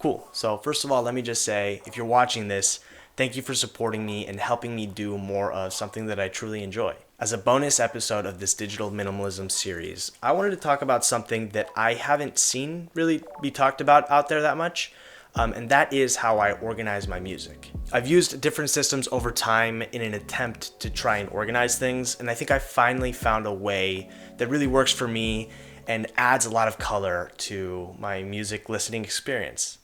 Cool. So first of all, let me just say, if you're watching this, thank you for supporting me and helping me do more of something that I truly enjoy. As a bonus episode of this digital minimalism series, I wanted to talk about something that I haven't seen really be talked about out there that much, and that is how I organize my music. I've used different systems over time in an attempt to try and organize things, and I think I finally found a way that really works for me and adds a lot of color to my music listening experience.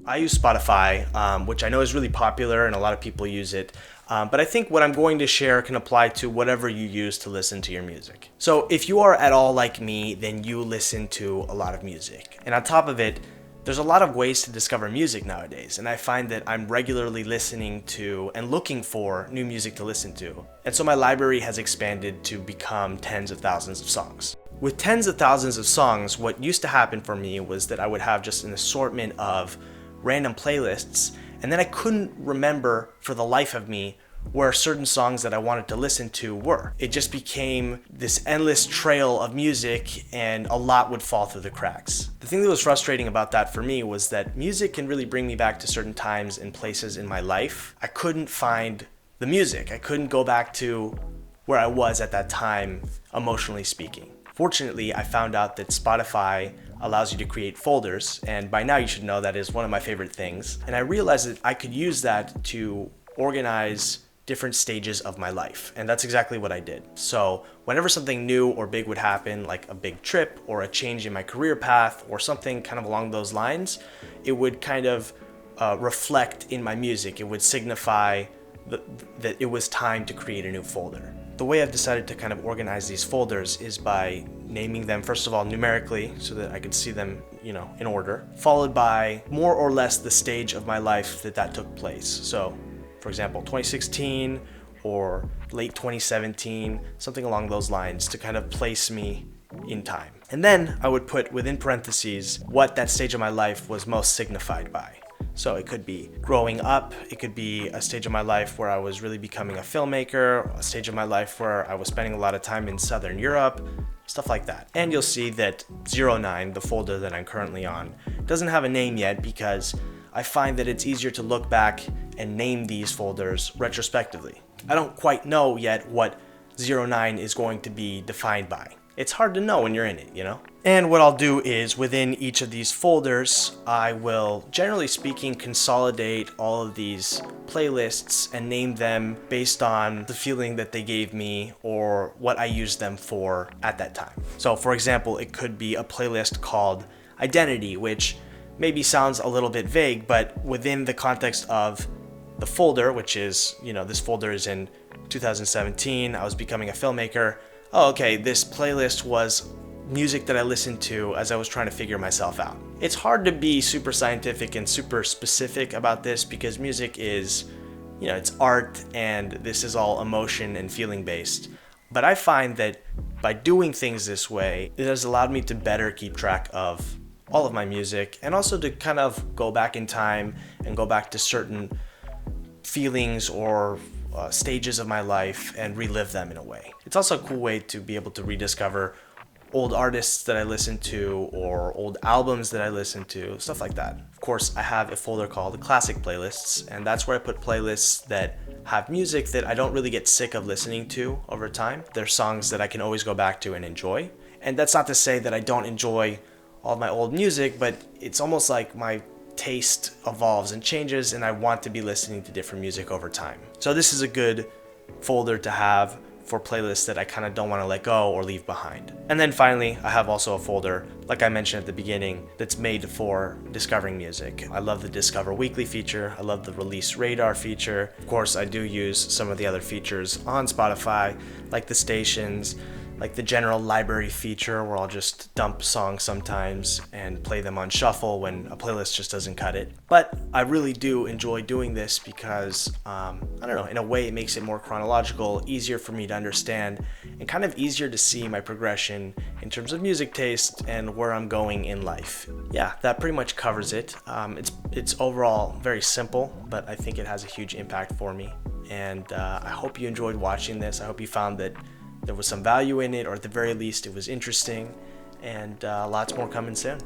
I use Spotify, which I know is really popular and a lot of people use it. But I think what I'm going to share can apply to whatever you use to listen to your music. So if you are at all like me, then you listen to a lot of music. And on top of it, there's a lot of ways to discover music nowadays. And I find that I'm regularly listening to and looking for new music to listen to. And so my library has expanded to become tens of thousands of songs. With tens of thousands of songs, what used to happen for me was that I would have just an assortment of random playlists, and then I couldn't remember for the life of me where certain songs that I wanted to listen to were. It just became this endless trail of music, and a lot would fall through the cracks. The thing that was frustrating about that for me was that music can really bring me back to certain times and places in my life. I couldn't find the music. I couldn't go back to where I was at that time, emotionally speaking. Fortunately, I found out that Spotify allows you to create folders, and by now you should know that is one of my favorite things. And I realized that I could use that to organize different stages of my life, and that's exactly what I did. So whenever something new or big would happen, like a big trip or a change in my career path or something kind of along those lines, it would kind of reflect in my music. It would signify that it was time to create a new folder. The way I've decided to kind of organize these folders is by naming them, first of all, numerically so that I could see them, in order, followed by more or less the stage of my life that took place. So, for example, 2016 or late 2017, something along those lines to kind of place me in time. And then I would put within parentheses what that stage of my life was most signified by. So it could be growing up, it could be a stage of my life where I was really becoming a filmmaker, a stage of my life where I was spending a lot of time in Southern Europe, stuff like that. And you'll see that 09, the folder that I'm currently on, doesn't have a name yet because I find that it's easier to look back and name these folders retrospectively. I don't quite know yet what 09 is going to be defined by. It's hard to know when you're in it, And what I'll do is within each of these folders, I will, generally speaking, consolidate all of these playlists and name them based on the feeling that they gave me or what I used them for at that time. So for example, it could be a playlist called Identity, which maybe sounds a little bit vague, but within the context of the folder, which is, this folder is in 2017, I was becoming a filmmaker. Oh, okay, this playlist was music that I listened to as I was trying to figure myself out. It's hard to be super scientific and super specific about this because music is, it's art and this is all emotion and feeling based. But I find that by doing things this way, it has allowed me to better keep track of all of my music and also to kind of go back in time and go back to certain feelings or stages of my life and relive them in a way. It's also a cool way to be able to rediscover old artists that I listen to or old albums that I listen to, stuff like that. Of course, I have a folder called Classic Playlists, and that's where I put playlists that have music that I don't really get sick of listening to over time. They're songs that I can always go back to and enjoy. And that's not to say that I don't enjoy all of my old music, but it's almost like my taste evolves and changes and I want to be listening to different music over time. So this is a good folder to have for playlists that I kind of don't want to let go or leave behind. And then finally, I have also a folder, like I mentioned at the beginning, that's made for discovering music. I love the Discover Weekly feature. I love the Release Radar feature. Of course, I do use some of the other features on Spotify, like the stations, like the general library feature where I'll just dump songs sometimes and play them on shuffle when a playlist just doesn't cut it. But I really do enjoy doing this because, in a way it makes it more chronological, easier for me to understand, and kind of easier to see my progression in terms of music taste and where I'm going in life. Yeah, that pretty much covers it. It's overall very simple, but I think it has a huge impact for me. And I hope you enjoyed watching this. I hope you found that there was some value in it, or at the very least it was interesting, and lots more coming soon.